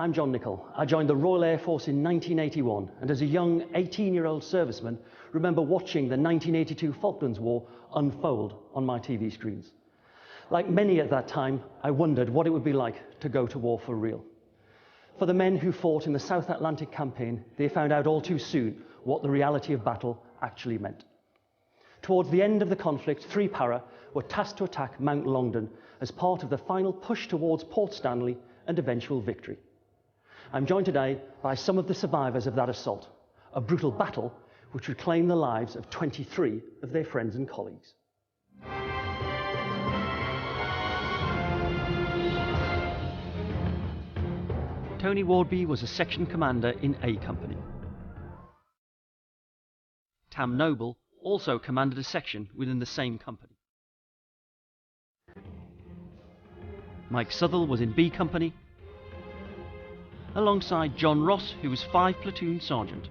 I'm John Nichol. I joined the Royal Air Force in 1981, and as a young 18-year-old serviceman, remember watching the 1982 Falklands War unfold on my TV screens. Like many at that time, I wondered what it would be like to go to war for real. For the men who fought in the South Atlantic campaign, they found out all too soon what the reality of battle actually meant. Towards the end of the conflict, 3 para were tasked to attack Mount Longdon as part of the final push towards Port Stanley and eventual victory. I'm joined today by some of the survivors of that assault, a brutal battle which would claim the lives of 23 of their friends and colleagues. Tony Wardby was a section commander in A Company. Tam Noble also commanded a section within the same company. Mike Southall was in B Company, alongside John Ross, who was 5 Platoon Sergeant,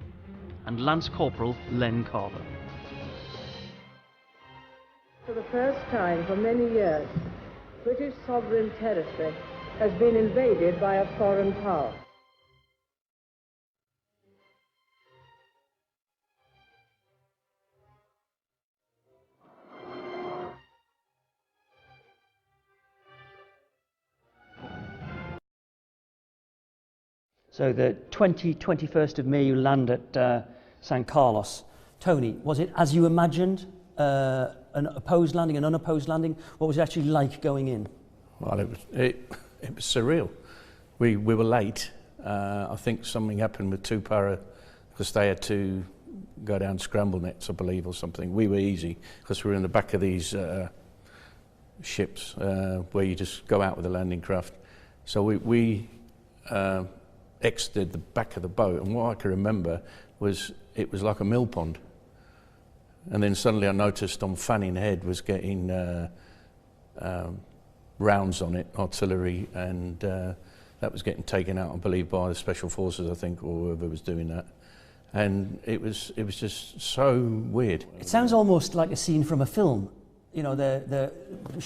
and Lance Corporal Len Carver. For the first time for many years, British sovereign territory has been invaded by a foreign power. So the 21st of May, you land at San Carlos. Tony, was it as you imagined, an opposed landing, an unopposed landing? What was it actually like going in? Well, it was surreal. We were late. I think something happened with 2 para because they had to go down scramble nets, I believe, or something. We were easy because we were in the back of these ships where you just go out with a landing craft. So we exited the back of the boat, and what I can remember was it was like a mill pond. And then suddenly I noticed on Fanning Head was getting rounds on it, artillery, and that was getting taken out, I believe, by the Special Forces, I think, or whoever was doing that. And it was just so weird. It sounds almost like a scene from a film. You know, the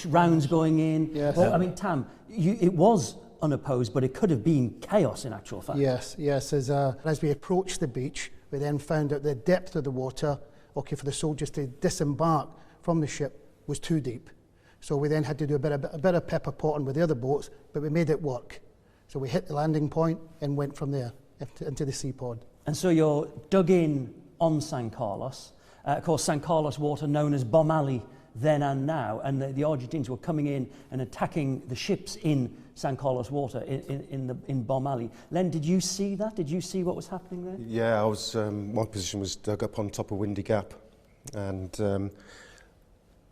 rounds going in. Yes. Well, I mean, Tam, it was unopposed, but it could have been chaos in actual fact. Yes. As we approached the beach, we then found out the depth of the water, okay, for the soldiers to disembark from the ship was too deep. So we then had to do a bit of pepper potting with the other boats, but we made it work. So we hit the landing point and went from there into the sea pod. And so you're dug in on San Carlos. Of course, San Carlos water known as Bomb Alley then and now, and the Argentines were coming in and attacking the ships in San Carlos water in Bomb Alley. Len, did you see that? Did you see what was happening there? Yeah, I was. My position was dug up on top of Windy Gap, and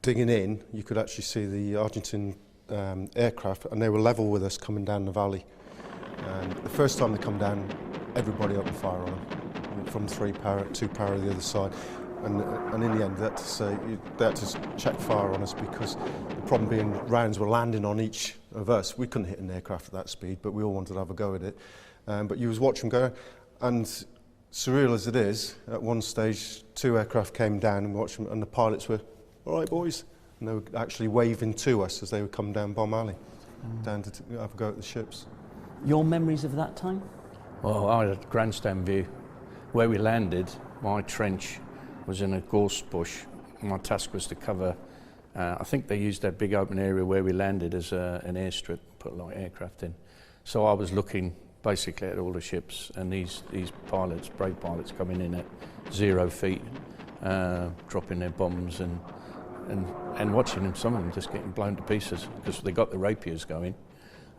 digging in, you could actually see the Argentine aircraft, and they were level with us coming down the valley. And the first time they come down, everybody opened fire on them, from 3 para, 2 para the other side. And in the end, they had to check fire on us because the problem being rounds were landing on each of us. We couldn't hit an aircraft at that speed, but we all wanted to have a go at it. But you was watching them go, and surreal as it is, at one stage 2 aircraft came down and watched them, and the pilots were, "All right, boys," and they were actually waving to us as they would come down Bomb Alley, down to have a go at the ships. Your memories of that time? Well, I had a grandstand view. Where we landed, my trench was in a gorse bush. My task was to cover, I think they used that big open area where we landed as an airstrip, put a lot of aircraft in. So I was looking basically at all the ships, and these pilots, brave pilots, coming in at 0 feet, dropping their bombs and watching them, some of them just getting blown to pieces because they got the rapiers going.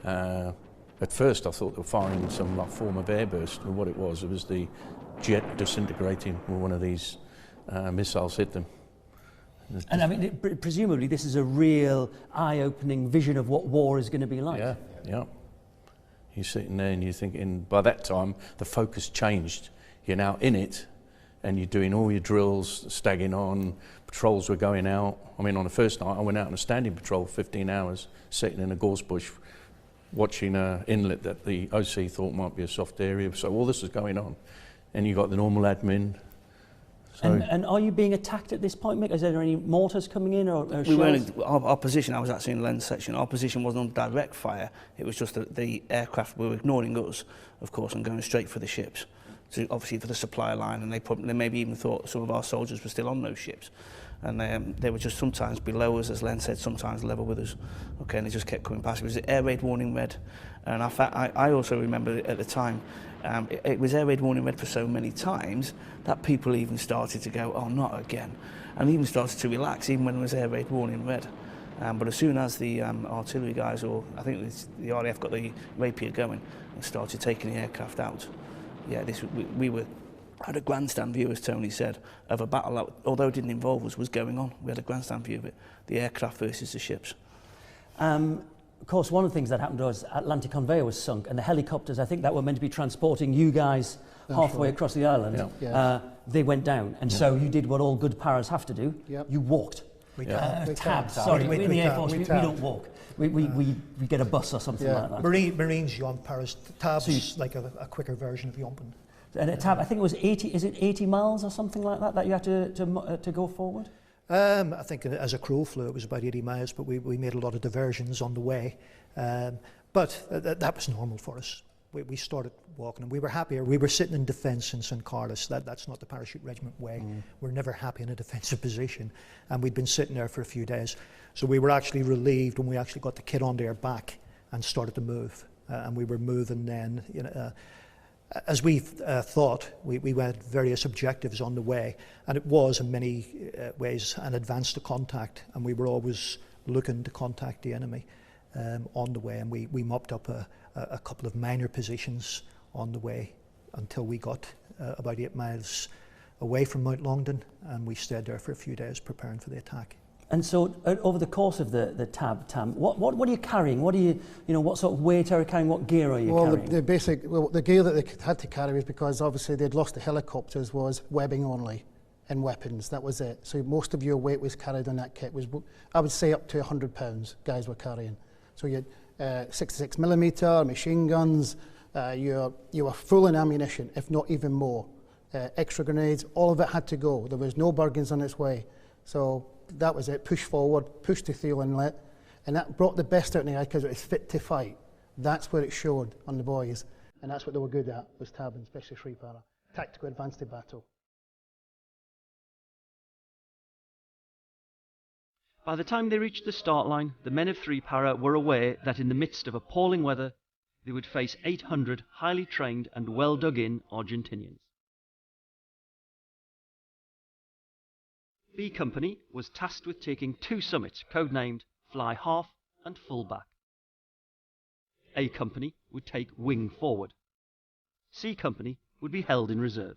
At first I thought they were firing some form of airburst, and what it was the jet disintegrating when one of these missiles hit them. And I mean, presumably this is a real eye-opening vision of what war is going to be like. Yeah. You're sitting there and you're thinking, by that time, the focus changed. You're now in it, and you're doing all your drills, stagging on, patrols were going out. I mean, on the first night, I went out on a standing patrol for 15 hours, sitting in a gorse bush, watching an inlet that the OC thought might be a soft area. So all this is going on. And you got the normal admin, So and are you being attacked at this point, Mick? Is there any mortars coming in or We shells? weren't, our position, I was actually in lens section, our position wasn't on direct fire, it was just that the aircraft were ignoring us, of course, and going straight for the ships. So obviously for the supply line, and they maybe even thought some of our soldiers were still on those ships. And they were just sometimes below us, as Len said, sometimes level with us. Okay, and they just kept coming past. It was the air raid warning red. And I also remember at the time, it was air raid warning red for so many times that people even started to go, oh, not again. And even started to relax, even when it was air raid warning red. But as soon as the artillery guys, or I think the RAF got the rapier going and started taking the aircraft out, yeah, we had a grandstand view, as Tony said, of a battle that, although it didn't involve us, was going on. We had a grandstand view of it, the aircraft versus the ships. Of course, one of the things that happened was Atlantic Conveyor was sunk, and the helicopters, I think, that were meant to be transporting you guys halfway across the island, they went down. And so you did what all good paras have to do. Yep. You walked. We tabbed. Sorry, in the Air Force, we don't walk. We get a bus or something like that. Marines jump paras. Tabs like a quicker version of jumping. And a tab, I think it was 80, is it 80 miles or something like that you had to go forward? I think as a crow flew it was about 80 miles, but we made a lot of diversions on the way. But that was normal for us. We started walking and we were happier. We were sitting in defence in St. Carlos. That's not the parachute regiment way. We're never happy in a defensive position. And we'd been sitting there for a few days. So we were actually relieved when we actually got the kit onto our back and started to move. And we were moving then, you know, as we thought, we had various objectives on the way, and it was in many ways an advance to contact, and we were always looking to contact the enemy on the way, and we mopped up a couple of minor positions on the way until we got about 8 miles away from Mount Longdon, and we stayed there for a few days preparing for the attack. And so over the course of the Tam, what are you carrying? What are you know, what sort of weight are you carrying? What gear are you carrying? The gear that they had to carry was because obviously they'd lost the helicopters was webbing only and weapons. That was it. So most of your weight was carried on that kit. Was, I would say, up to 100 pounds guys were carrying. So you had 66mm machine guns. You were full in ammunition, if not even more. Extra grenades. All of it had to go. There was no bargains on its way. So that was it, push forward, push to Thiel Inlet, and that brought the best out in the guy because it was fit to fight. That's where it showed on the boys, and that's what they were good at, was TAB, and especially 3 Para, tactical advance to battle. By the time they reached the start line, the men of 3 Para were aware that in the midst of appalling weather, they would face 800 highly trained and well dug in Argentinians. B Company was tasked with taking 2 summits, codenamed Fly Half and Full Back. A Company would take Wing Forward. C Company would be held in reserve.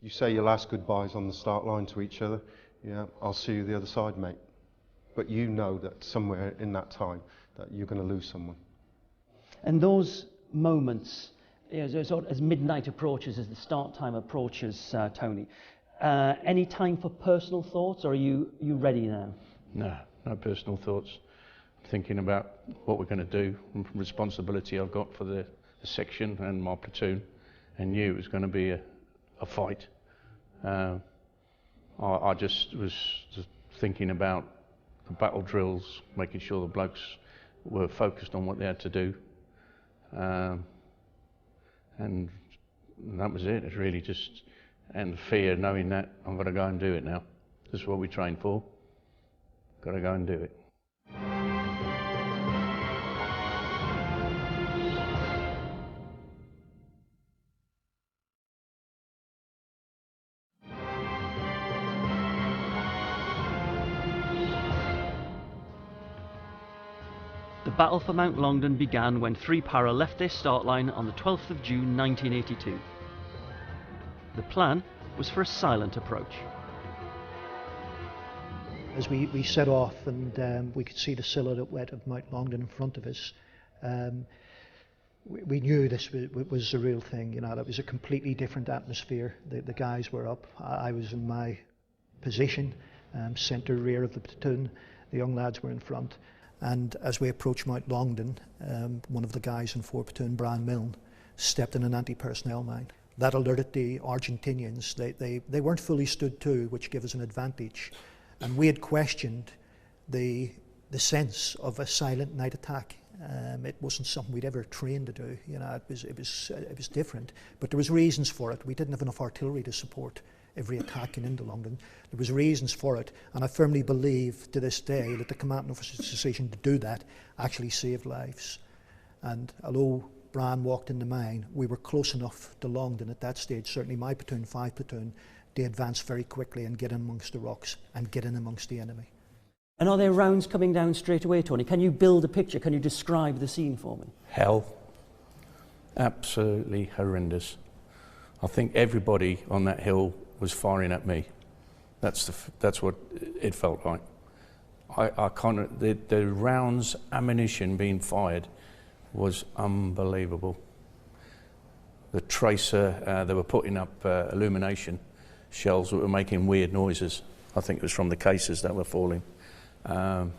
You say your last goodbyes on the start line to each other. Yeah, I'll see you the other side, mate. But you know that somewhere in that time that you're going to lose someone. And those moments, as midnight approaches, as the start time approaches, Tony, any time for personal thoughts, or are you ready now? no personal thoughts. Thinking about what we're going to do, and responsibility I've got for the section and my platoon, and knew it was going to be a fight. I just was thinking about the battle drills, making sure the blokes were focused on what they had to do, and that was it. It's really just, and the fear, knowing that I've got to go and do it now. This is what we trained for. Got to go and do it. The battle for Mount Longdon began when 3 Para left their start line on the 12th of June 1982. The plan was for a silent approach. As we set off and we could see the silhouette of Mount Longdon in front of us, we knew this was a real thing. You know, that was a completely different atmosphere. The guys were up. I was in my position, centre rear of the platoon. The young lads were in front. And as we approached Mount Longdon, one of the guys in 4 Platoon, Brian Milne, stepped in an anti-personnel mine. That alerted the Argentinians. They weren't fully stood to, which gave us an advantage. And we had questioned the sense of a silent night attack. It wasn't something we'd ever trained to do. You know, it was different. But there was reasons for it. We didn't have enough artillery to support every attack into Longdon. There was reasons for it, and I firmly believe to this day that the commanding officer's decision to do that actually saved lives. And although Bran walked in the mine, we were close enough to Longdon at that stage, certainly my platoon, 5 platoon, to advance very quickly and get in amongst the rocks and get in amongst the enemy. And are there rounds coming down straight away, Tony? Can you build a picture? Can you describe the scene for me? Hell. Absolutely horrendous. I think everybody on that hill was firing at me. That's what it felt like. I can't. The rounds, ammunition being fired was unbelievable. The tracer, they were putting up illumination shells that were making weird noises. I think it was from the cases that were falling. And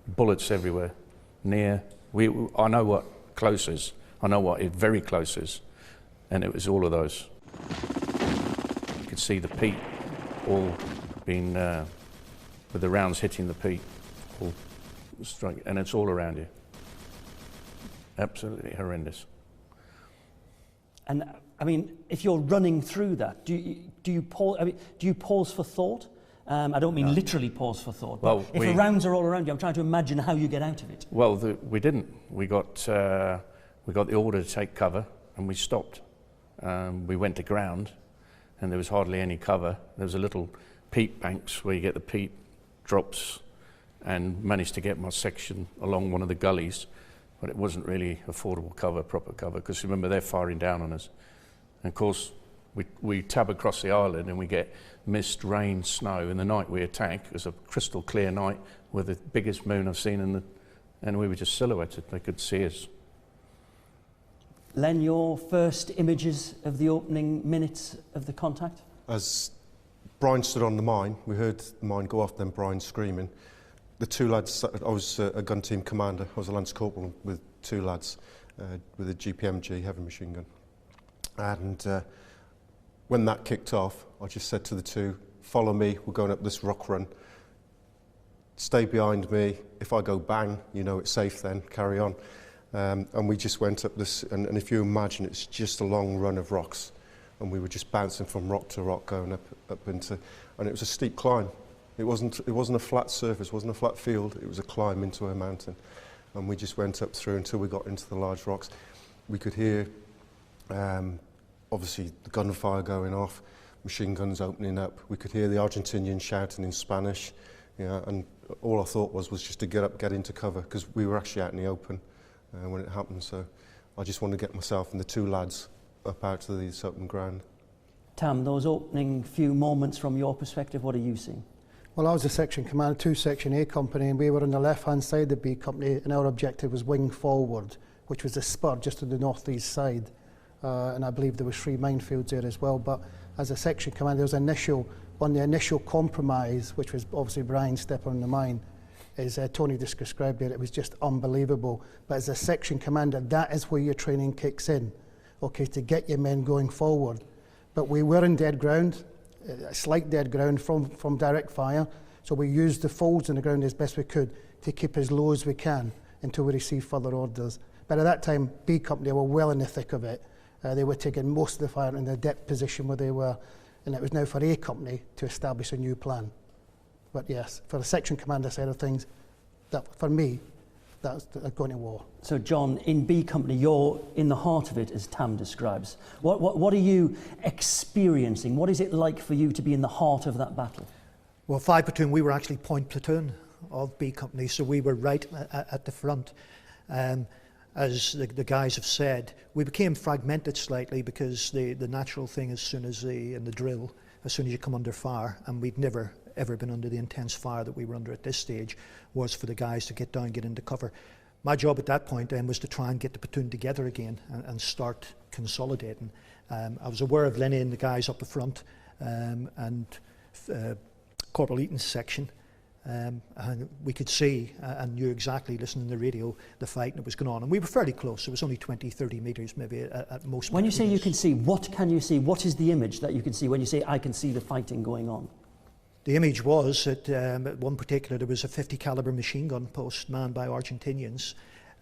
bullets everywhere. Near. I know what close is. I know what very close is. And it was all of those. You could see the peat all being, with the rounds hitting the peat, all strike, and it's all around you. Absolutely horrendous. And I mean, if you're running through that, do you pause? I mean, do you pause for thought? I don't mean literally pause for thought. But well, if the rounds are all around you, I'm trying to imagine how you get out of it. Well, we didn't. We got the order to take cover, and we stopped. We went to ground, and there was hardly any cover. There was a little peat banks where you get the peat drops, and managed to get my section along one of the gullies, but it wasn't really affordable cover, proper cover, because remember they're firing down on us. And of course, we tab across the island and we get mist, rain, snow. In the night we attack. It was a crystal clear night with the biggest moon I've seen, and we were just silhouetted. They could see us. Len, your first images of the opening minutes of the contact? As Brian stood on the mine, we heard the mine go off, then Brian screaming. The two lads, I was a gun team commander, I was a lance corporal with two lads with a GPMG heavy machine gun. And when that kicked off, I just said to the two, follow me, we're going up this rock run. Stay behind me, if I go bang, you know it's safe then, carry on. And we just went up this, and if you imagine, it's just a long run of rocks. And we were just bouncing from rock to rock, going up into, and it was a steep climb. It wasn't a flat surface, it wasn't a flat field, it was a climb into a mountain. And we just went up through until we got into the large rocks. We could hear, obviously, the gunfire going off, machine guns opening up. We could hear the Argentinians shouting in Spanish, and all I thought was just to get into cover, because we were actually out in the open when it happened. So I just wanted to get myself and the two lads up out to this open ground. Tam, those opening few moments from your perspective, what are you seeing? Well, I was a section commander, 2 Section A company, and we were on the left-hand side of the B company, and our objective was wing forward, which was a spur just to the north-east side. And I believe there was 3 minefields there as well. But as a section commander, there was the initial compromise, which was obviously Brian stepping on the mine, as Tony just described it, it was just unbelievable. But as a section commander, that is where your training kicks in, okay, to get your men going forward. But we were in dead ground, a slight dead ground from direct fire, so we used the folds in the ground as best we could to keep as low as we can until we received further orders. But at that time, B Company were well in the thick of it. They were taking most of the fire in the depth position where they were, and it was now for A Company to establish a new plan. But yes, for the section commander side of things, that for me, that's going to war. So John, in B Company, you're in the heart of it, as Tam describes. What are you experiencing? What is it like for you to be in the heart of that battle? Well, 5 platoon, we were actually point platoon of B Company, so we were right at the front. As the guys have said, we became fragmented slightly because the natural thing as soon as in the drill, as soon as you come under fire, and we'd never ever been under the intense fire that we were under at this stage, was for the guys to get down, get into cover. My job at that point then was to try and get the platoon together again and start consolidating. I was aware of Lenny and the guys up the front and Corporal Eaton's section. And we could see and knew exactly, listening to the radio, the fight that was going on. And we were fairly close. It was only 20, 30 metres maybe at most. When you say you can see, what can you see? What is the image that you can see when you say, I can see the fighting going on? The image was that at one particular, there was a 50 caliber machine gun post manned by Argentinians,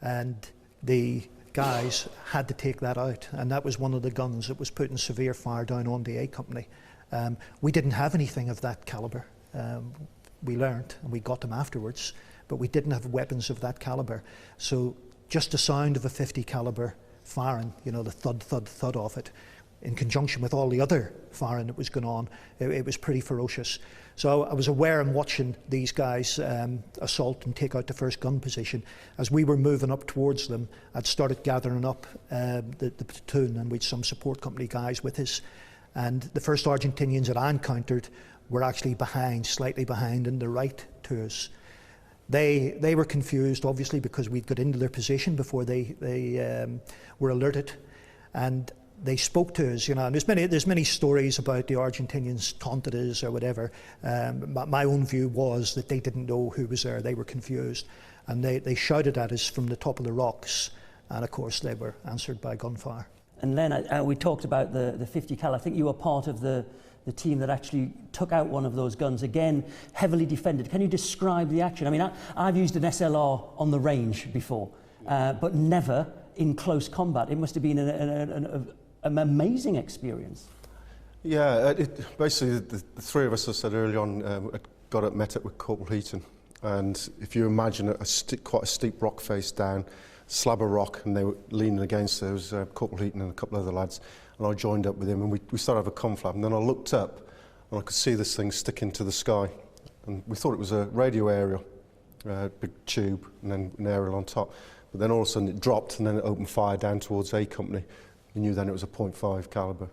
and the guys had to take that out. And that was one of the guns that was putting severe fire down on the A Company. We didn't have anything of that caliber. We learned, and we got them afterwards, but we didn't have weapons of that caliber. So just the sound of a 50 caliber firing, you know, the thud, thud, thud of it, in conjunction with all the other firing that was going on, it was pretty ferocious. So I was aware and watching these guys assault and take out the first gun position. As we were moving up towards them, I'd started gathering up the platoon, and we'd some support company guys with us. And the first Argentinians that I encountered were actually behind, slightly behind and the right to us. They were confused, obviously, because we'd got into their position before they were alerted. And they spoke to us, you know, and there's many stories about the Argentinians taunted us or whatever. My own view was that they didn't know who was there. They were confused. And they shouted at us from the top of the rocks. And of course, they were answered by gunfire. And Len, we talked about the 50 cal. I think you were part of the team that actually took out one of those guns, again, heavily defended. Can you describe the action? I mean, I've used an SLR on the range before, but never in close combat. It must have been an amazing experience. Yeah, basically the three of us, I said early on, met up with Corporal Heaton. And if you imagine quite a steep rock face down, slab of rock, and they were leaning against, there was Corporal Heaton and a couple of other lads, and I joined up with him, and we started to have a conflab, and then I looked up and I could see this thing sticking to the sky, and we thought it was a radio aerial, big tube, and then an aerial on top, but then all of a sudden it dropped, and then it opened fire down towards A Company. We knew then it was a .5 caliber.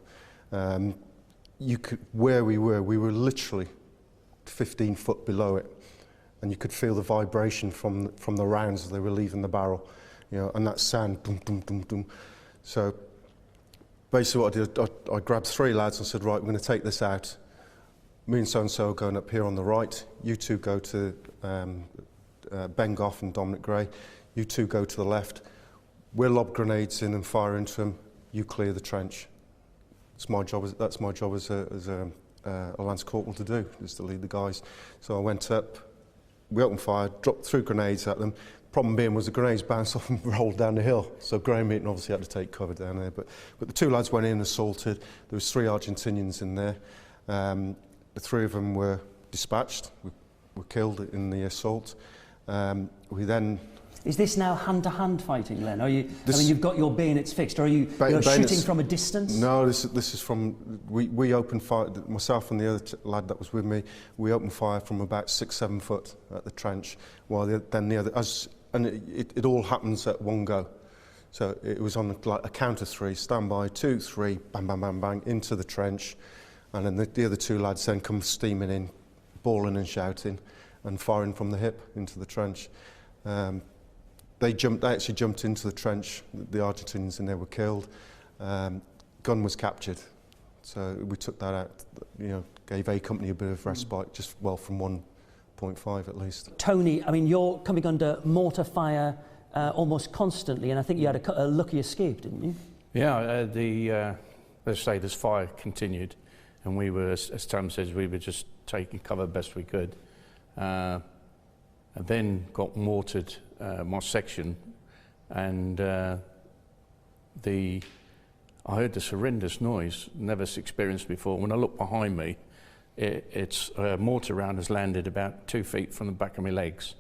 Where we were literally 15 foot below it, and you could feel the vibration from the rounds as they were leaving the barrel, you know, and that sound, dum, dum, dum, dum. So basically what I did, I grabbed three lads and said, right, we're going to take this out. Me and so-and-so are going up here on the right. You two go to Ben Goff and Dominic Gray. You two go to the left. We'll lob grenades in and fire into them. You clear the trench. That's my job as a Lance Corporal to do, is to lead the guys. So I went up, we opened fire, threw grenades at them. Problem being was the grenades bounced off and rolled down the hill. So Graham Eaton obviously had to take cover down there. But the two lads went in and assaulted. There was 3 Argentinians in there. The 3 of them were dispatched, were killed in the assault. We then... Is this now hand-to-hand fighting, Len? Are you? I mean, you've got your bayonets fixed. Or are you shooting from a distance? No, this is from. We opened fire. Myself and the other lad that was with me. We opened fire from about 6-7 foot at the trench. While then the other, and it all happens at one go. So it was on like a count of 3. Stand by, 2, 3, bang, bang, bang, bang, into the trench, and then the other 2 lads then come steaming in, bawling and shouting, and firing from the hip into the trench. They actually jumped into the trench, the Argentinians, and they were killed. Gun was captured. So we took that out, you know, gave A Company a bit of respite, just well from 1.5 at least. Tony, I mean, you're coming under mortar fire almost constantly, and I think you had a lucky escape, didn't you? Yeah, let's say this fire continued, and we were, as Tom says, we were just taking cover best we could. And then got mortared my section, and I heard this horrendous noise, never experienced before. When I looked behind me, it's a mortar round has landed about 2 feet from the back of my legs,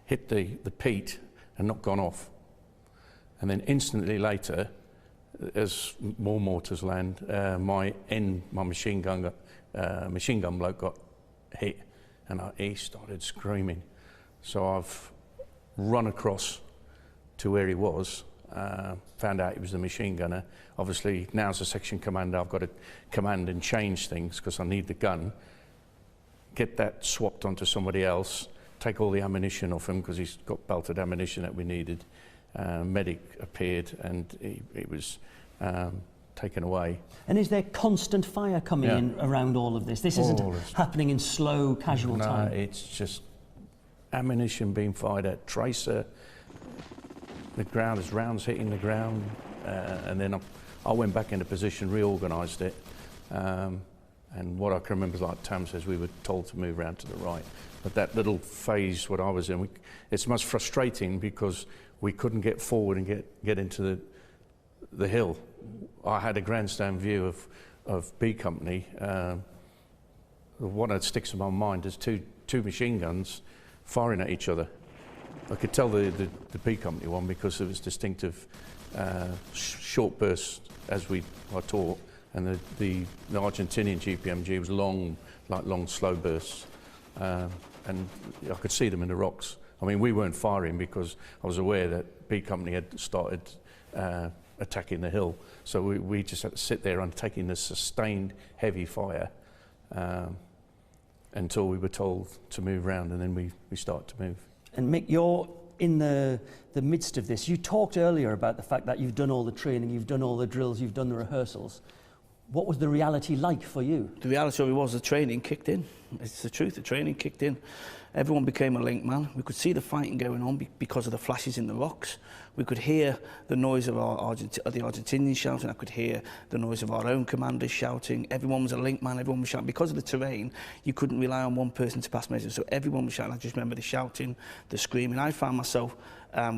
hit the peat and not gone off. And then instantly later, as more mortars land, my machine gun bloke got hit, and he started screaming. So I've run across to where he was, found out he was the machine gunner. Obviously, now as a section commander, I've got to command and change things because I need the gun. Get that swapped onto somebody else, take all the ammunition off him because he's got belted ammunition that we needed. Medic appeared, and he was taken away. And is there constant fire coming in around all of this? This isn't happening in slow, casual time? No, it's just ammunition being fired at, tracer, the ground, there's rounds hitting the ground, and then I went back into position, reorganised it, and what I can remember is, like Tam says, we were told to move around to the right. But that little phase what I was in, it's much frustrating because we couldn't get forward and get into the hill. I had a grandstand view of B Company. One that sticks in my mind is two machine guns firing at each other. I could tell the B Company one because of its distinctive short bursts as I taught, and the Argentinian GPMG was long slow bursts, and I could see them in the rocks. I mean, we weren't firing because I was aware that B Company had started attacking the hill, so we just had to sit there and taking this sustained heavy fire until we were told to move around, and then we started to move. And Mick, you're in the midst of this. You talked earlier about the fact that you've done all the training, you've done all the drills, you've done the rehearsals. What was the reality like for you? The reality of it was the training kicked in. It's the truth, the training kicked in. Everyone became a link man. We could see the fighting going on because of the flashes in the rocks. We could hear the noise of the Argentinians shouting. I could hear the noise of our own commanders shouting. Everyone was a link man, everyone was shouting. Because of the terrain, you couldn't rely on one person to pass messages. So everyone was shouting. I just remember the shouting, the screaming. I found myself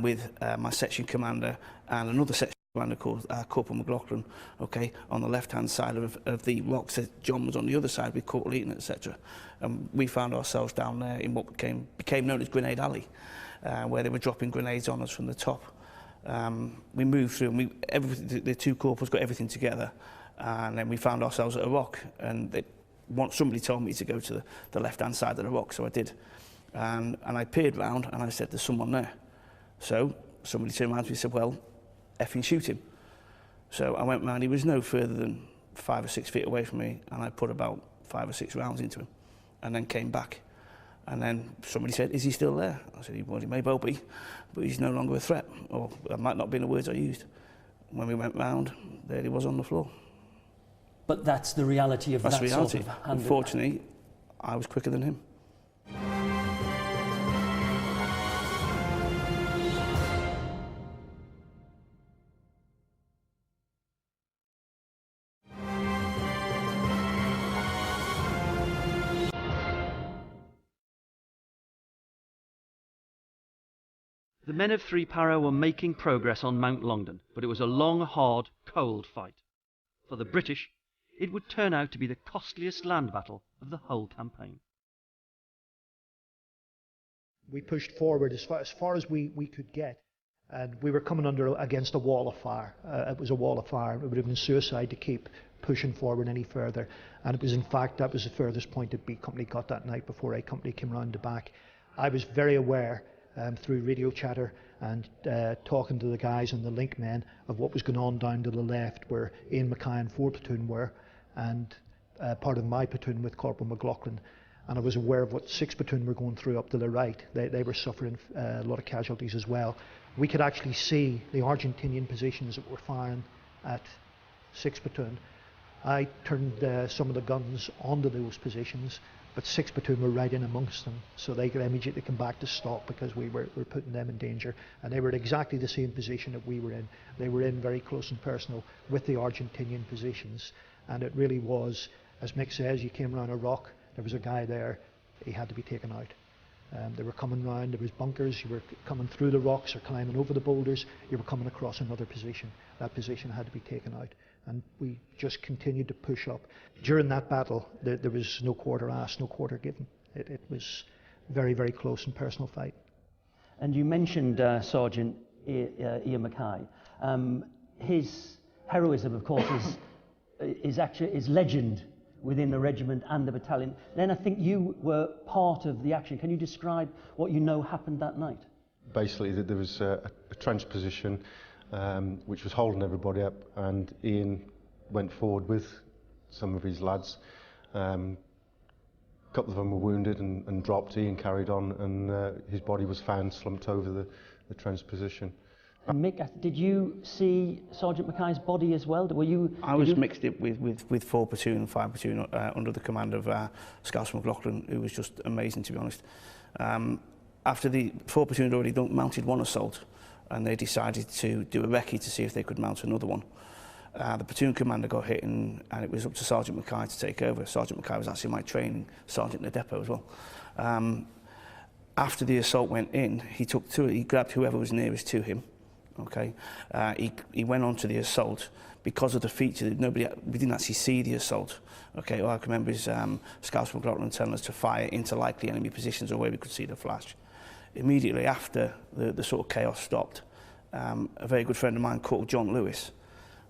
with my section commander and another section commander called Corporal McLaughlin, okay, on the left-hand side of the rocks. John was on the other side with Corporal Eaton, etc. And we found ourselves down there in what became known as Grenade Alley, where they were dropping grenades on us from the top. We moved through, and the two corporals got everything together, and then we found ourselves at a rock, and somebody told me to go to the left-hand side of the rock, so I did. And I peered round, and I said, there's someone there. So somebody turned around to me and said, well, effing shoot him. So I went round, he was no further than 5 or 6 feet away from me, and I put about 5 or 6 rounds into him, and then came back. And then somebody said, is he still there? I said, well, he may well be, but he's no longer a threat, or that might not have been the words I used. When we went round, there he was on the floor. But that's the reality of that sort of handling. That's the reality. Unfortunately, I was quicker than him. The men of 3 Para were making progress on Mount Longdon, but it was a long, hard, cold fight. For the British, it would turn out to be the costliest land battle of the whole campaign. We pushed forward as far as we could get, and we were coming against a wall of fire. It was a wall of fire. It would have been suicide to keep pushing forward any further, and it was, in fact, that was the furthest point that B Company got that night before A Company came round the back. I was very aware through radio chatter and talking to the guys and the link men of what was going on down to the left, where Ian Mackay and 4 platoon were, and part of my platoon with Corporal McLaughlin. And I was aware of what 6 platoon were going through up to the right. They were suffering a lot of casualties as well. We could actually see the Argentinian positions that were firing at 6 platoon. I turned some of the guns onto those positions, but 6 platoon were right in amongst them, so they could immediately come back to stop because we were putting them in danger. And they were in exactly the same position that we were in. They were in very close and personal with the Argentinian positions, and it really was, as Mick says, you came around a rock, there was a guy there, he had to be taken out. They were coming round, there was bunkers, you were coming through the rocks or climbing over the boulders, you were coming across another position. That position had to be taken out, and we just continued to push up. During that battle, there was no quarter asked, no quarter given. It was very, very close and personal fight. And you mentioned Sergeant Ian Mackay. His heroism, of course, is legend within the regiment and the battalion. Then I think you were part of the action. Can you describe what you know happened that night? Basically, there was a trench position which was holding everybody up, and Ian went forward with some of his lads. A couple of them were wounded and dropped. Ian carried on, and his body was found slumped over the trench position. And Mick, did you see Sergeant Mackay's body as well? Were you? I was mixed up with 4 platoon and 5 platoon under the command of Scout McLaughlin, who was just amazing, to be honest. After the 4 platoon had already mounted one assault, and they decided to do a recce to see if they could mount another one. The platoon commander got hit, and it was up to Sergeant Mackay to take over. Sergeant Mackay was actually my training sergeant in the depot as well. After the assault went in, he grabbed whoever was nearest to him. Okay, he went on to the assault because of the feature that we didn't actually see the assault. Okay, all I can remember is Scouts McLaughlin telling us to fire into likely enemy positions or where we could see the flash. Immediately after the sort of chaos stopped, a very good friend of mine called John Lewis.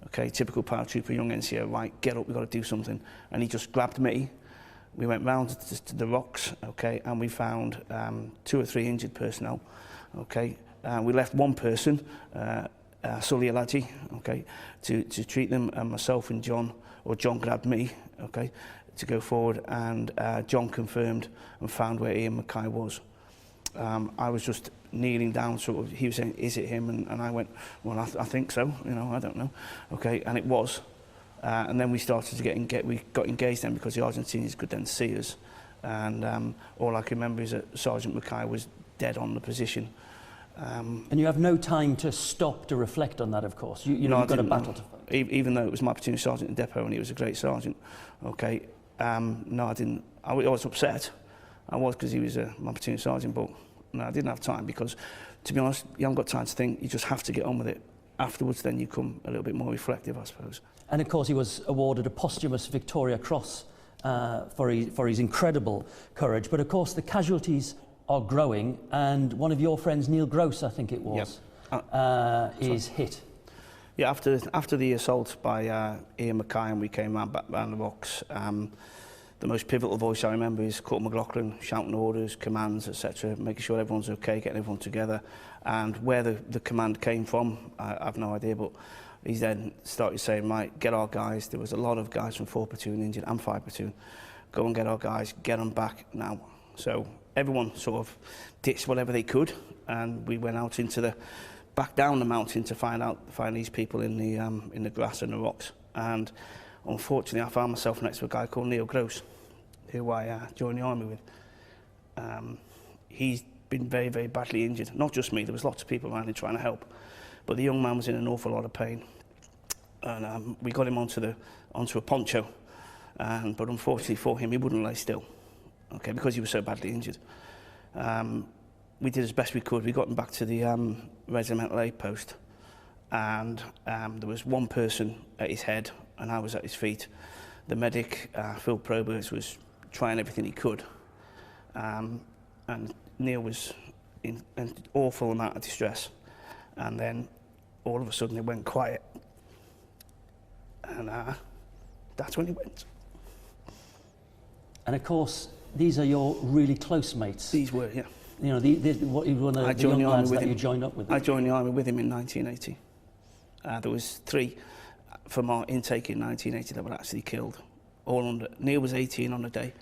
Okay, typical paratrooper, young NCO, right, get up, we've got to do something. And he just grabbed me. We went round to the rocks, okay, and we found 2 or 3 injured personnel, okay. We left one person, Sully Aladji, okay, to treat them, and myself and John grabbed me, okay, to go forward, and John confirmed and found where Ian Mackay was. I was just kneeling down, sort of, he was saying, is it him? And I went, well, I think so, you know, I don't know, okay, and it was. And then we started to we got engaged then because the Argentinians could then see us. And all I can remember is that Sergeant Mackay was dead on the position. And you have no time to stop to reflect on that, of course. You've got a battle to fight. Even though it was my platoon sergeant in depot and he was a great sergeant, okay. No, I didn't. I was upset. I was, because he was my platoon sergeant, but no, I didn't have time because, to be honest, you haven't got time to think. You just have to get on with it. Afterwards, then you come a little bit more reflective, I suppose. And of course, he was awarded a posthumous Victoria Cross for his incredible courage. But of course, the casualties are growing, and one of your friends, Neil Gross, I think it was, is hit. Yeah, after the assault by Ian Mackay, and we came back round the rocks, the most pivotal voice I remember is Corporal McLaughlin shouting orders, commands, etc., making sure everyone's okay, getting everyone together. And where the command came from, I have no idea, but he then started saying, right, get our guys. There was a lot of guys from 4 platoon injured and 5 platoon. Go and get our guys, get them back now. So everyone sort of ditched whatever they could, and we went out back down the mountain to find these people in the grass and the rocks. And unfortunately, I found myself next to a guy called Neil Gross, who I joined the army with. He's been very, very badly injured. Not just me, there was lots of people around him trying to help. But the young man was in an awful lot of pain. And we got him onto a poncho. But unfortunately for him, he wouldn't lay still, okay, because he was so badly injured. We did as best we could. We got him back to the regimental aid post. And there was one person at his head, and I was at his feet. The medic, Phil Proberts, was trying everything he could. And Neil was in an awful amount of distress. And then all of a sudden it went quiet. And that's when he went. And of course, these are your really close mates. These were, yeah. You know, one of the young lads that you joined up with. I joined the army with him in 1980. There was 3 from our intake in 1980 that were actually killed. All under. Neil was 18 on the day.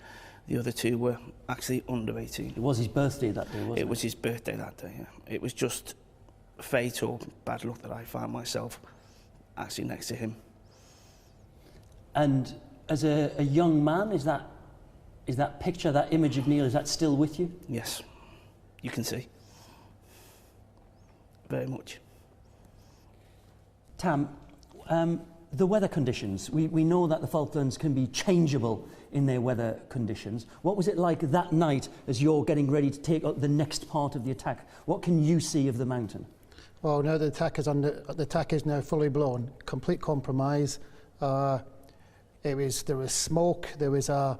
The other 2 were actually under 18. It was his birthday that day, wasn't it? It was his birthday that day, yeah. It was just fate or bad luck that I found myself actually next to him. And as a young man, is that picture, that image of Neil, is that still with you? Yes, you can see. Very much. Tam, the weather conditions, we know that the Falklands can be changeable in their weather conditions. What was it like that night as you're getting ready to take up the next part of the attack? What can you see of the mountain? Well, now the attack is now fully blown. Complete compromise. There was smoke. There was a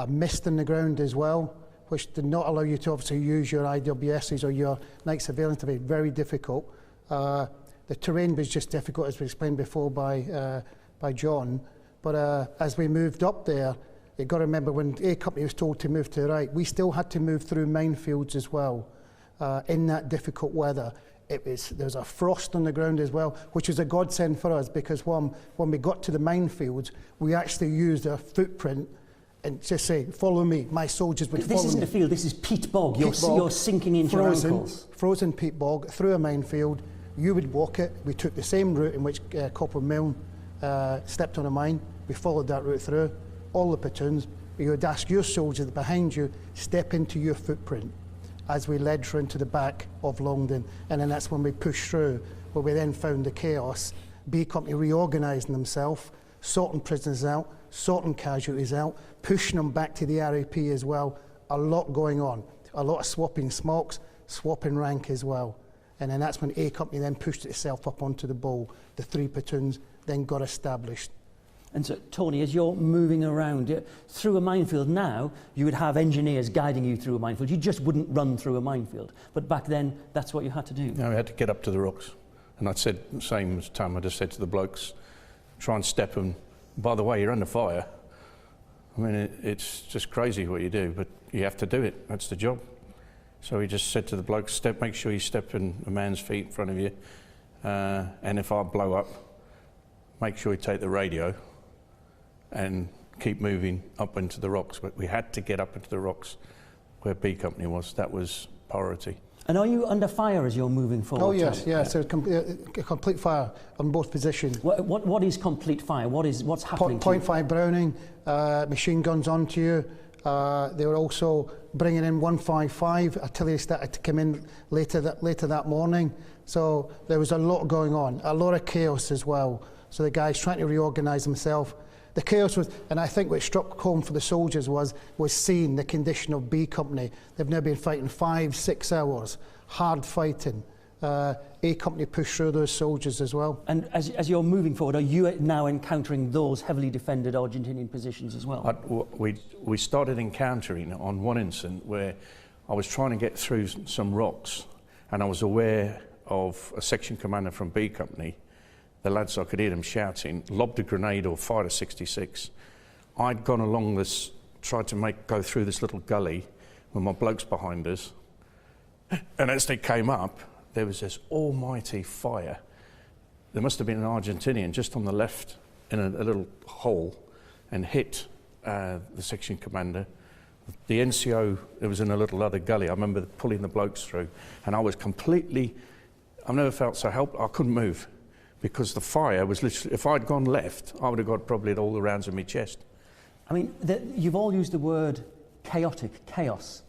mist in the ground as well, which did not allow you to obviously use your IWSs or your night surveillance to be very difficult. The terrain was just difficult, as we explained before by John. But as we moved up there, you've got to remember when A Company was told to move to the right, we still had to move through minefields as well in that difficult weather. There was a frost on the ground as well, which was a godsend for us, because when we got to the minefields, we actually used our footprint and just say, follow me. My soldiers would follow me. This isn't a field, this is peat bog. You're sinking into your ankles. Frozen peat bog, through a minefield, You would walk it. We took the same route in which Corporal Milne stepped on a mine. We followed that route through, all the platoons. You would ask your soldiers behind you, step into your footprint as we led through into the back of Longdon. And then that's when we pushed through, where we then found the chaos. B Company reorganising themselves, sorting prisoners out, sorting casualties out, pushing them back to the RAP as well. A lot going on. A lot of swapping smocks, swapping rank as well. And then that's when A Company then pushed itself up onto the bowl. The 3 platoons then got established. And so, Tony, as you're moving around through a minefield now, you would have engineers guiding you through a minefield. You just wouldn't run through a minefield. But back then, that's what you had to do. No, we had to get up to the rocks. And I said, same as Tom, I just said to the blokes, try and step them. By the way, you're under fire. I mean, it's just crazy what you do, but you have to do it. That's the job. So he just said to the blokes, make sure you step in a man's feet in front of you. And if I blow up, make sure you take the radio and keep moving up into the rocks. But we had to get up into the rocks where B Company was. That was priority. And are you under fire as you're moving forward? Oh yes, Tom? Yeah. So complete fire on both positions. What is complete fire? What's happening? .5 Browning, machine guns onto you. They were also bringing in 155. Artillery started to come in later that morning. So there was a lot going on, a lot of chaos as well. So the guys trying to reorganise themselves. The chaos was, and I think what struck home for the soldiers was seeing the condition of B Company. They've now been fighting 5-6 hours, hard fighting. A Company pushed through those soldiers as well. And as you're moving forward, are you now encountering those heavily defended Argentinian positions as well? We started encountering on one incident where I was trying to get through some rocks, and I was aware of a section commander from B Company. The lads, I could hear them shouting, lobbed a grenade or fired a 66. I'd gone along this, tried to go through this little gully with my blokes behind us. And as they came up, there was this almighty fire. There must have been an Argentinian just on the left in a little hole and hit the section commander. The NCO, it was in a little other gully. I remember pulling the blokes through, and I was completely, I've never felt so helpless. I couldn't move. Because the fire was literally, if I'd gone left, I would have got probably all the rounds in my chest. I mean, you've all used the word chaotic, chaos.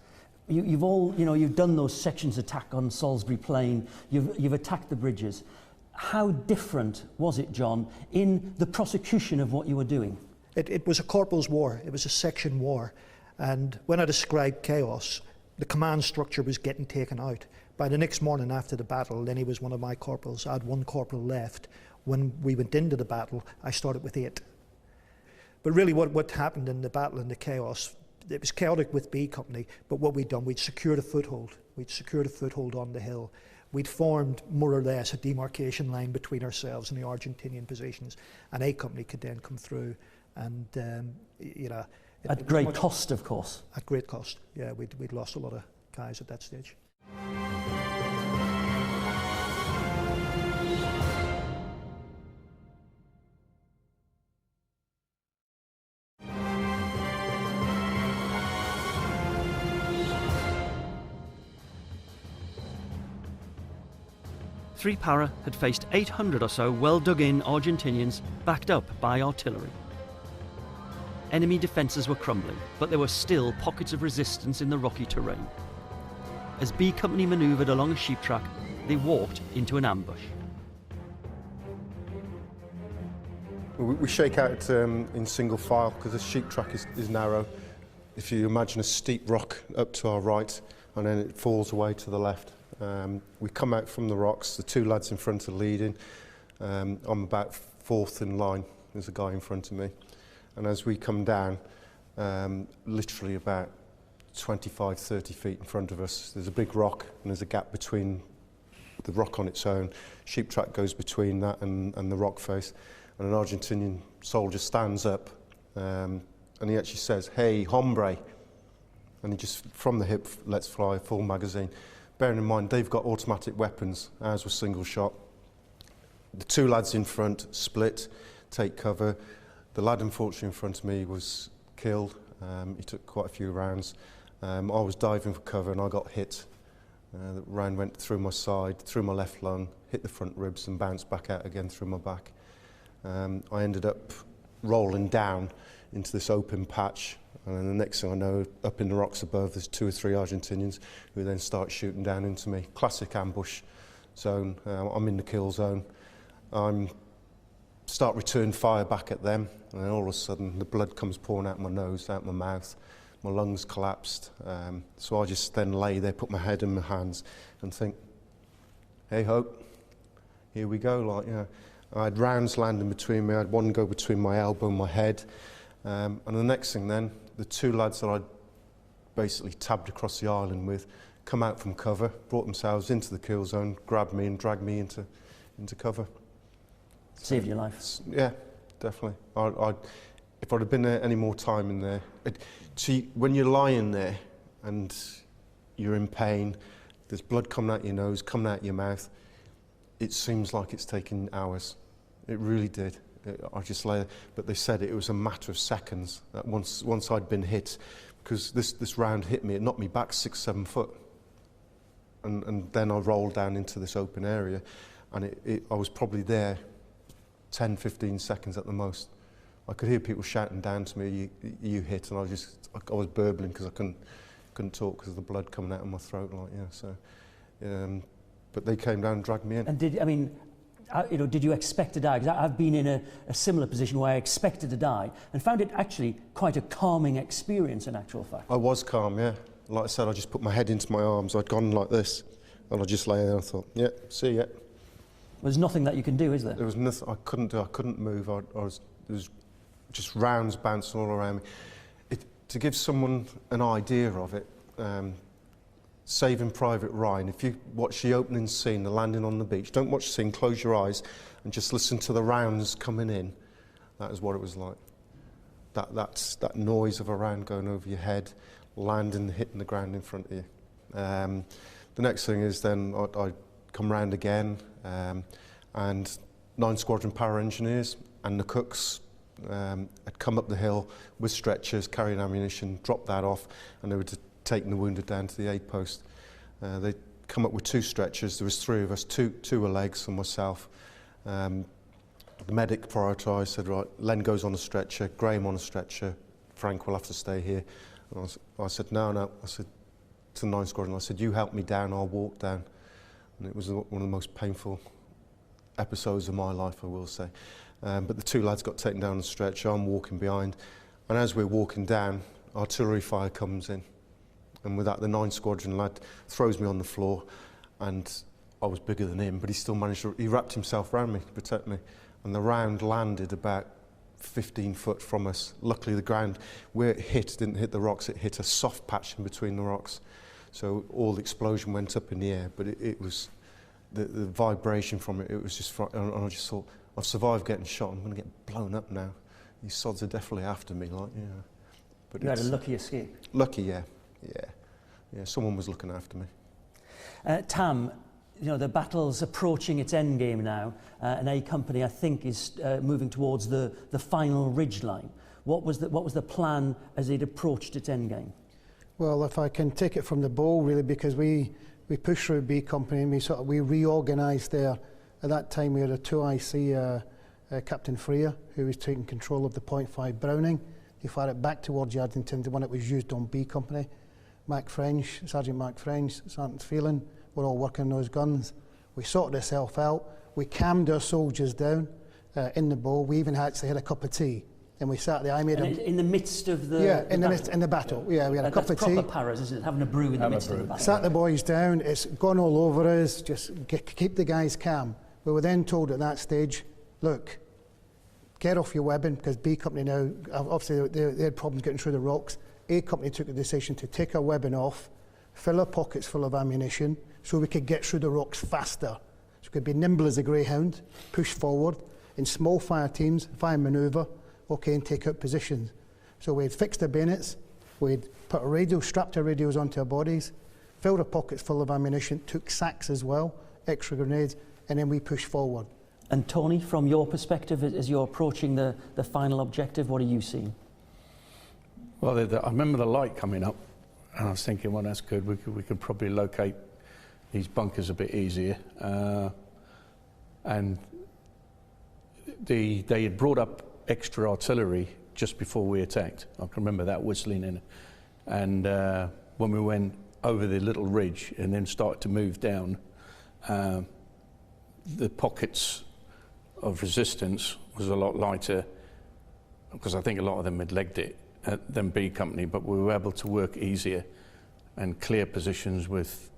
You've all, you've done those sections attack on Salisbury Plain. You've attacked the bridges. How different was it, John, in the prosecution of what you were doing? It was a corporal's war. It was a section war. And when I described chaos, the command structure was getting taken out. By the next morning after the battle, Lenny was one of my corporals. I had 1 corporal left. When we went into the battle, I started with 8. But really what happened in the battle and the chaos, it was chaotic with B Company, but what we'd done, we'd secured a foothold. We'd secured a foothold on the hill. We'd formed more or less a demarcation line between ourselves and the Argentinian positions, and A Company could then come through and, At great cost, of course. At great cost, yeah. We'd lost a lot of guys at that stage. Three Para had faced 800 or so well-dug-in Argentinians backed up by artillery. Enemy defences were crumbling, but there were still pockets of resistance in the rocky terrain. As B Company manoeuvred along a sheep track, they walked into an ambush. We shake out in single file because the sheep track is narrow. If you imagine a steep rock up to our right and then it falls away to the left. We come out from the rocks, the 2 lads in front are leading. I'm about 4th in line, there's a guy in front of me. And as we come down, literally about 25, 30 feet in front of us, there's a big rock and there's a gap between the rock on its own. Sheep track goes between that and the rock face. And an Argentinian soldier stands up and he actually says, "Hey, hombre." And he just, from the hip, lets fly a full magazine. Bearing in mind, they've got automatic weapons. Ours was single shot. The 2 lads in front split, take cover. The lad, unfortunately, in front of me was killed. He took quite a few rounds. I was diving for cover and I got hit The round went through my side, through my left lung, hit the front ribs and bounced back out again through my back. I ended up rolling down into this open patch, and then the next thing I know, up in the rocks above, there's 2 or 3 Argentinians who then start shooting down into me. Classic ambush zone. I'm in the kill zone. Start returning fire back at them, and then all of a sudden the blood comes pouring out my nose, out my mouth. My lungs collapsed. So I just then lay there, put my head in my hands, and think, hey ho, here we go. Like, you know, I had rounds landing between me. I had one go between my elbow and my head. And the next thing then, the 2 lads that I'd basically tabbed across the island with come out from cover, brought themselves into the kill zone, grabbed me and dragged me into cover. Saved your life. Yeah, definitely. If I'd have been there any more time in there, see, when you're lying there and you're in pain, there's blood coming out your nose, coming out your mouth, it seems like it's taken hours. It really did. I just lay there. But they said it was a matter of seconds. That once I'd been hit, because this round hit me, it knocked me back 6-7 foot. And then I rolled down into this open area, and I was probably there 10-15 seconds at the most. I could hear people shouting down to me, you hit, and I was burbling because I couldn't talk because of the blood coming out of my throat, like, yeah. So, but they came down and dragged me in. And did you expect to die? Because I've been in a similar position where I expected to die and found it actually quite a calming experience in actual fact. I was calm, yeah. Like I said, I just put my head into my arms. I'd gone like this, and I just lay there and I thought, yeah, see ya. There's nothing that you can do, is there? There was nothing I couldn't do. I couldn't move. There was just rounds bouncing all around me. To give someone an idea of it, Saving Private Ryan, if you watch the opening scene, the landing on the beach, don't watch the scene, close your eyes and just listen to the rounds coming in. That is what it was like. That noise of a round going over your head, landing, hitting the ground in front of you. The next thing is then I come round again, and 9 Squadron Para Engineers and the cooks had come up the hill with stretchers, carrying ammunition, dropped that off, and they were taking the wounded down to the aid post. They come up with 2 stretchers. There was 3 of us, two were legs and myself. The medic prioritised, said, right, Len goes on a stretcher, Graham on a stretcher, Frank will have to stay here. And I said, no. I said to the 9 Squadron, I said, you help me down, I'll walk down. And it was one of the most painful episodes of my life, I will say. But the 2 lads got taken down on the stretcher, I'm walking behind, and as we're walking down, artillery fire comes in. And with that, the 9 Squadron lad throws me on the floor, and I was bigger than him, but he still managed to, he wrapped himself around me to protect me. And the round landed about 15 foot from us. Luckily, the ground where it hit didn't hit the rocks, it hit a soft patch in between the rocks. So all the explosion went up in the air, but it was, the vibration from it, it was just, and I just thought, I've survived getting shot, I'm going to get blown up now. These sods are definitely after me, like, yeah. But you had a lucky escape. Lucky, yeah. Someone was looking after me. Tam, you know, the battle's approaching its end game now, and A Company, I think, is moving towards the final ridge line. What was the plan as it approached its end game? Well, if I can take it from the bow, really, because we pushed through B Company and we reorganised there. At that time, we had a 2IC Captain Freer, who was taking control of the .5 Browning. He fired it back towards Yardington, the one that was used on B Company. Sergeant Mark French, Sergeant Phelan, we're all working on those guns. We sorted ourselves out. We calmed our soldiers down in the bow. We even actually had a cup of tea. And we sat there. I made in the midst of the in the battle. Yeah, we had a cup of tea. That's proper paras, isn't it? Having a brew in the midst of the battle. Sat the boys down. It's gone all over us. Just keep the guys calm. We were then told at that stage, look, get off your weapon, because B Company now, obviously they had problems getting through the rocks. A Company took the decision to take our weapon off, fill our pockets full of ammunition, so we could get through the rocks faster. So we could be nimble as a greyhound, push forward in small fire teams, fire manoeuvre, and take out positions. So we'd fixed our bayonets, we'd put a radio, strapped our radios onto our bodies, filled our pockets full of ammunition, took sacks as well, extra grenades, and then we pushed forward. And Tony, from your perspective, as you're approaching the final objective, what are you seeing? Well, I remember the light coming up, and I was thinking, well, that's good. We could probably locate these bunkers a bit easier. And they had brought up extra artillery just before we attacked. I can remember that whistling in it. And when we went over the little ridge and then started to move down, the pockets of resistance was a lot lighter, because I think a lot of them had legged it than B Company, but we were able to work easier and clear positions with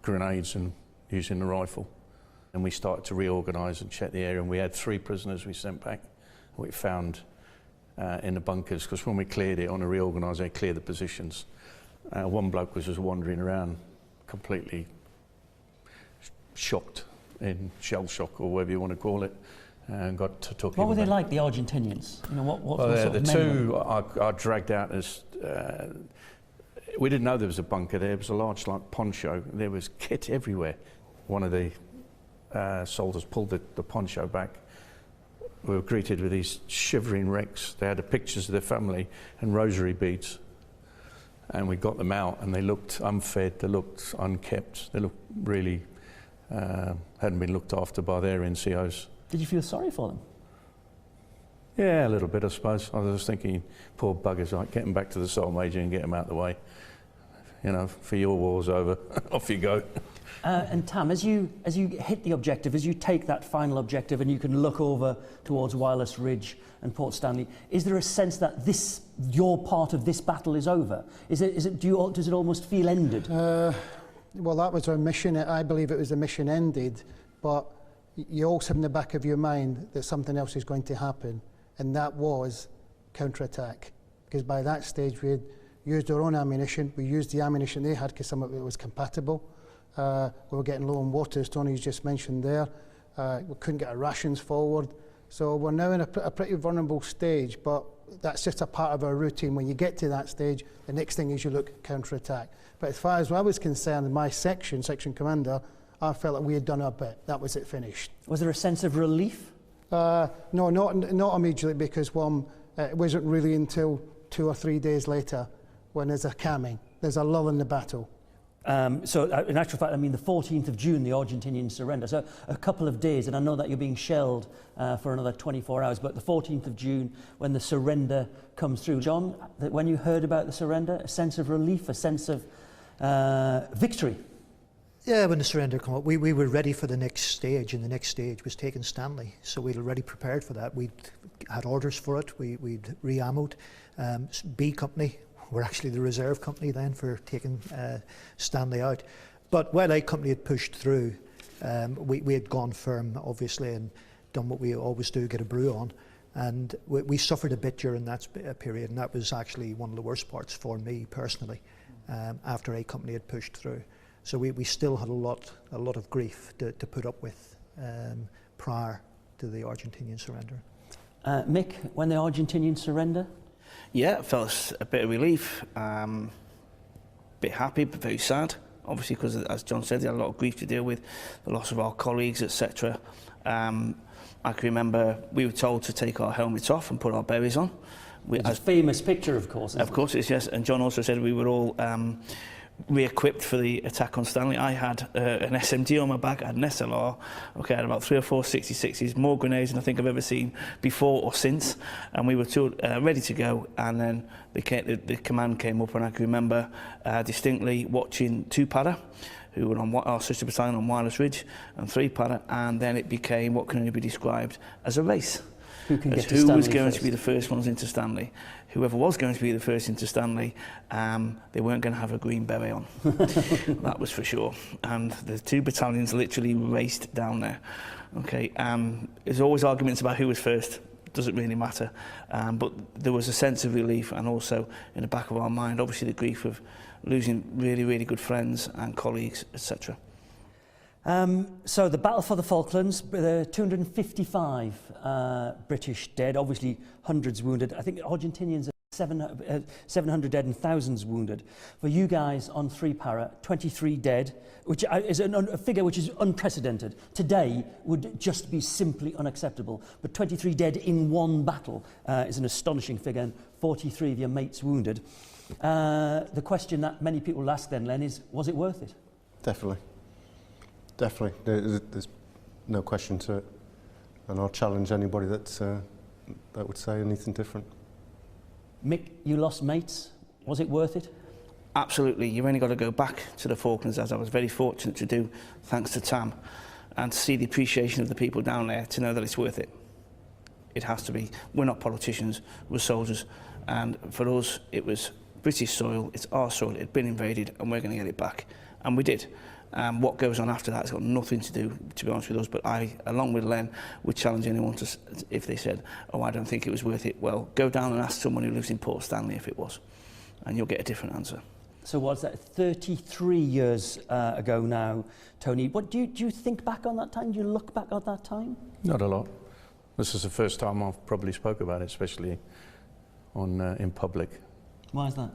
grenades and using the rifle. And we started to reorganise and check the area, and we had 3 prisoners we sent back, we found in the bunkers, because when we cleared it on a reorganised, they cleared the positions. One bloke was just wandering around completely shocked, in shell shock or whatever you want to call it, and got to talk. What were they like, the Argentinians? You know, what well, sort the of two I dragged out as we didn't know there was a bunker there. It was a large like poncho. There was kit everywhere. One of the soldiers pulled the poncho back. We were greeted with these shivering wrecks. They had the pictures of their family and rosary beads. And we got them out, and they looked unfed, they looked unkept, they looked really hadn't been looked after by their NCOs. Did you feel sorry for them? Yeah, a little bit, I suppose. I was thinking, poor buggers, like, get them back to the Sergeant Major and get them out of the way. You know, for your war's over, off you go. And Tam, as you hit the objective, as you take that final objective and you can look over towards Wireless Ridge and Port Stanley, is there a sense that your part of this battle is over? Does it almost feel ended? Well, that was our mission. I believe it was the mission ended, but you also have in the back of your mind that something else is going to happen, and that was counterattack. Because by that stage we had used our own ammunition, we used the ammunition they had because some of it was compatible. We were getting low on water, as Tony's just mentioned there. We couldn't get our rations forward. So we're now in a pretty vulnerable stage, but that's just a part of our routine. When you get to that stage, the next thing is you look at counterattack. But as far as I was concerned, my section commander, I felt that we had done our bit. That was it, finished. Was there a sense of relief? No, not immediately, because it wasn't really until 2 or 3 days later when there's a calming, there's a lull in the battle. So in actual fact, I mean, the 14th of June, the Argentinians surrender. So a couple of days, and I know that you're being shelled for another 24 hours, but the 14th of June, when the surrender comes through. John, when you heard about the surrender, a sense of relief, a sense of victory? Yeah, when the surrender came up, we were ready for the next stage, and the next stage was taking Stanley. So we'd already prepared for that. We'd had orders for it, we'd re-ammoed. B Company were actually the reserve company then for taking Stanley out. But while A Company had pushed through, we had gone firm, obviously, and done what we always do, get a brew on. And we suffered a bit during that period, and that was actually one of the worst parts for me personally, after A Company had pushed through. So we still had a lot of grief to put up with prior to the Argentinian surrender. Mick, when the Argentinians surrender? Yeah, it felt a bit of relief, bit happy, but very sad, obviously, because as John said, they had a lot of grief to deal with, the loss of our colleagues, etc. I can remember we were told to take our helmets off and put our berets on. It's a famous picture, of course. Of course, it's yes. And John also said we were all re-equipped for the attack on Stanley. I had an SMG on my back, I had an SLR, okay, I had about 3 or 4 66s, more grenades than I think I've ever seen before or since, and we were ready to go. And then the command came up, and I can remember distinctly watching 2 para, who were on our sister battalion on Wireless Ridge, and 3 para, and then it became what can only be described as a race. Who can get to who Stanley was going first? to be the first ones into Stanley. Whoever was going to be the first into Stanley, they weren't going to have a green beret on. That was for sure. And the 2 battalions literally raced down there. Okay, there's always arguments about who was first. Doesn't really matter. But there was a sense of relief, and also in the back of our mind, obviously the grief of losing really, really good friends and colleagues, etc. So the battle for the Falklands, 255 British dead, obviously hundreds wounded. I think the Argentinians are 700 dead and thousands wounded. For you guys on 3 para, 23 dead, which is a figure which is unprecedented. Today would just be simply unacceptable. But 23 dead in one battle is an astonishing figure, and 43 of your mates wounded. The question that many people will ask then, Len, is, was it worth it? Definitely. Definitely. There's no question to it. And I'll challenge anybody that would say anything different. Mick, you lost mates. Was it worth it? Absolutely. You've only got to go back to the Falklands, as I was very fortunate to do, thanks to Tam, and to see the appreciation of the people down there to know that it's worth it. It has to be. We're not politicians, we're soldiers, and for us it was British soil, it's our soil, it had been invaded, and we're going to get it back. And we did. What goes on after that has got nothing to do, to be honest with us, but I, along with Len, would challenge anyone to, if they said, oh, I don't think it was worth it, well, go down and ask someone who lives in Port Stanley if it was, and you'll get a different answer. So what's that, 33 years ago now, Tony? What do you think back on that time? Do you look back on that time? Not a lot. This is the first time I've probably spoke about it, especially on in public. Why is that?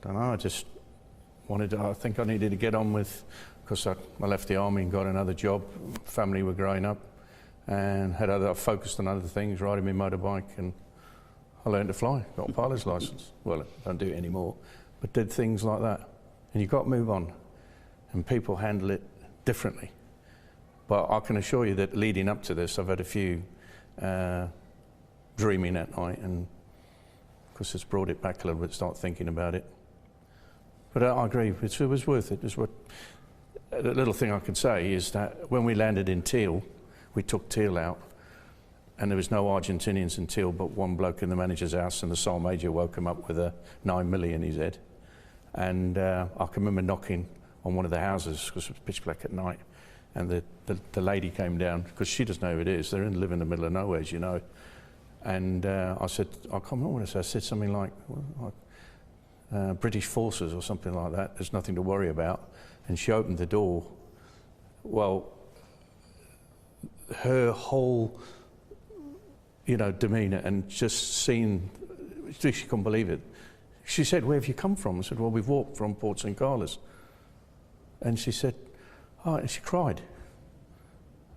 Don't know, I just wanted to, I think I needed to get on with, because I left the army and got another job, family were growing up, and I focused on other things, riding my motorbike, and I learned to fly, got a pilot's license. Well, I don't do it anymore, but did things like that. And you've got to move on, and people handle it differently. But I can assure you that leading up to this, I've had a few dreaming at night, and of course it's brought it back a little bit, start thinking about it. But I agree, it was worth it. The little thing I can say is that when we landed in Teal, we took Teal out, and there was no Argentinians in Teal but one bloke in the manager's house, and the Sergeant Major woke him up with a 9mm in his head. And I can remember knocking on one of the houses, because it was pitch black at night, and the lady came down, because she doesn't know who it is, they live in the middle of nowhere, as you know. And I said, I can't remember what I said, I said something like British forces or something like that, there's nothing to worry about. And she opened the door. Well, her whole, demeanour, and just seeing, she couldn't believe it. She said, where have you come from? I said, well, we've walked from Port St. Carlos. And she said, oh, and she cried.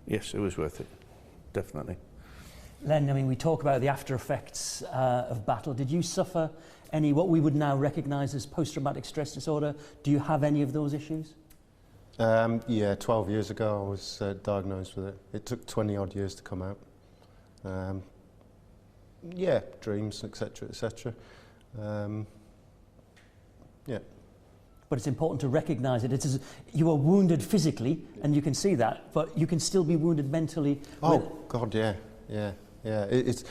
Yes, it was worth it, definitely. Len, I mean, we talk about the after effects of battle. Did you suffer any, what we would now recognise as post-traumatic stress disorder? Do you have any of those issues? Yeah, 12 years ago I was diagnosed with it. It took 20 odd years to come out. Yeah, dreams, etc., etc. Yeah. But it's important to recognise it. You are wounded physically, and you can see that, but you can still be wounded mentally. Oh, God, yeah, yeah, yeah. It's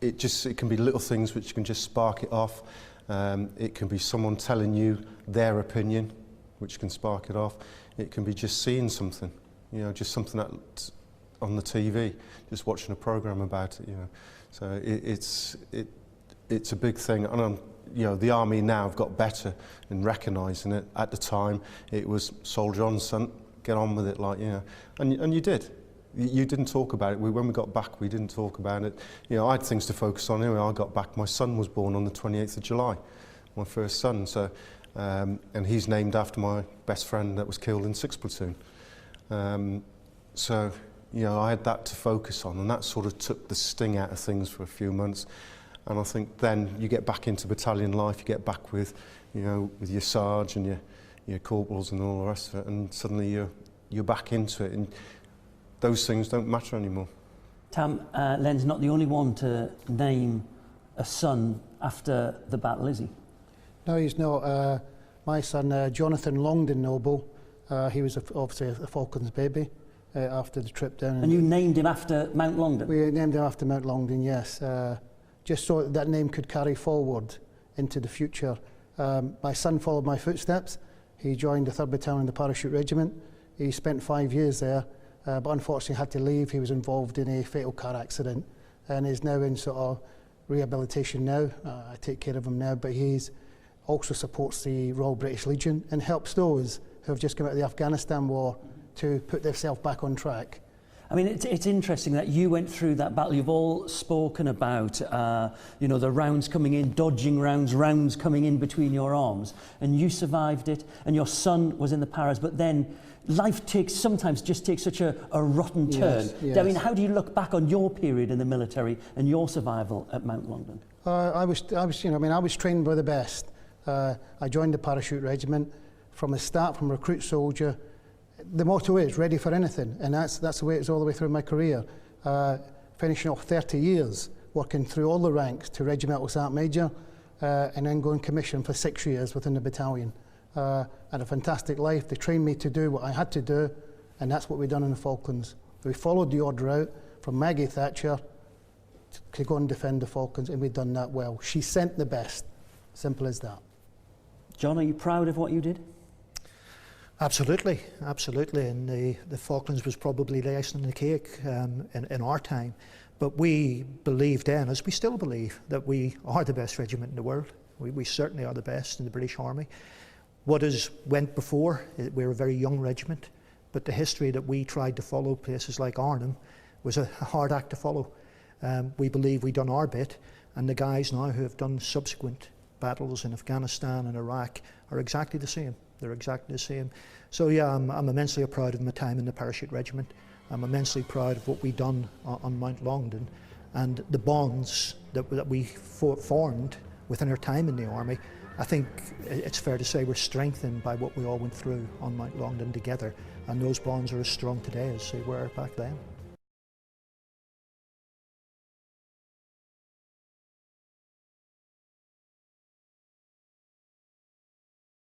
it can be little things which can just spark it off. It can be someone telling you their opinion, which can spark it off. It can be just seeing something, just something on the TV, just watching a program about it, So it's a big thing, and the army now have got better in recognising it. At the time, it was soldier on, son, get on with it, and you did. You didn't talk about it. When we got back, we didn't talk about it. I had things to focus on. Anyway, I got back. My son was born on the 28th of July, my first son. So, and he's named after my best friend that was killed in 6th Platoon. So, I had that to focus on, and that sort of took the sting out of things for a few months. And I think then you get back into battalion life. You get back with, with your sarge and your corporals and all the rest of it, and suddenly you're back into it. And those things don't matter anymore. Tam, Len's not the only one to name a son after the battle, is he? No, he's not. My son, Jonathan Longdon Noble, he was obviously a Falklands baby after the trip down. And you named him after Mount Longdon? We named him after Mount Longdon, yes. Just so that name could carry forward into the future. My son followed my footsteps. He joined the 3rd Battalion, the Parachute Regiment. He spent 5 years there. But unfortunately had to leave. He was involved in a fatal car accident and is now in sort of rehabilitation now. I take care of him now, but he's also supports the Royal British Legion and helps those who have just come out of the Afghanistan war to put themselves back on track. I mean, it's interesting that you went through that battle. You've all spoken about, the rounds coming in, dodging rounds coming in between your arms, and you survived it, and your son was in the paras, but then life sometimes just takes such a rotten turn. Yes. I mean, how do you look back on your period in the military and your survival at Mount Longdon? I was trained by the best. I joined the parachute regiment. From the start, from recruit soldier, the motto is ready for anything, and that's the way it's all the way through my career. Finishing off 30 years, working through all the ranks to regimental sergeant major, and then going commission for 6 years within the battalion. Had a fantastic life. They trained me to do what I had to do, and that's what we've done in the Falklands. We followed the order out from Maggie Thatcher to go and defend the Falklands, and we've done that well. She sent the best. Simple as that. John, are you proud of what you did? Absolutely, absolutely. And the Falklands was probably the icing on the cake in our time. But we believed then, as we still believe, that we are the best regiment in the world. We certainly are the best in the British Army. What went before, we're a very young regiment, but the history that we tried to follow, places like Arnhem, was a hard act to follow. We believe we've done our bit, and the guys now who have done subsequent battles in Afghanistan and Iraq are exactly the same. They're exactly the same. So yeah, I'm immensely proud of my time in the Parachute Regiment. I'm immensely proud of what we've done on Mount Longdon, and the bonds that we formed within our time in the Army. I think it's fair to say we're strengthened by what we all went through on Mount Longdon together, and those bonds are as strong today as they were back then.